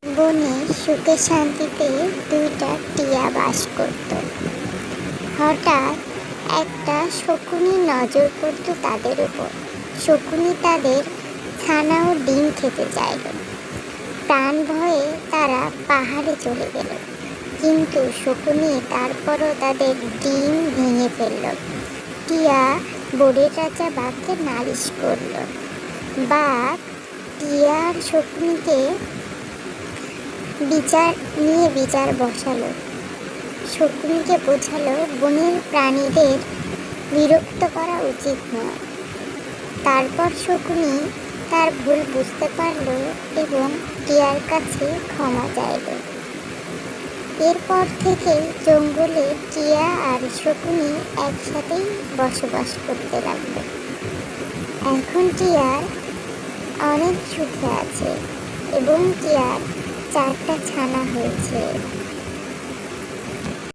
বনে সুখে শান্তিতে দুইটা টিয়া বাস করত। হঠাৎ একটা শকুনি নজর পড়ত তাদের উপর। শকুনি তাদের ছানা ও ডিম খেতে চাইল। প্রাণ ভয়ে তারা পাহাড়ে চলে গেল, কিন্তু শকুনি তারপরও তাদের ডিম ভেঙে ফেলল। টিয়া বনের রাজা বাঘকে নালিশ করল। বাঘ টিয়া আর শকুনিকে বিচার বসালো। শকুনিকে বোঝালো বনের প্রাণীদের বিরক্ত করা উচিত নয়। তারপর শকুনি তার ভুল বুঝতে পারল এবং টিয়ার কাছে ক্ষমা চাইল। এরপর থেকে জঙ্গলে টিয়া আর শকুনি একসাথেই বসবাস করতে লাগলো। এখন টিয়ার অনেক সুখে আছে এবং টিয়ার 4টা ছানা হয়েছে।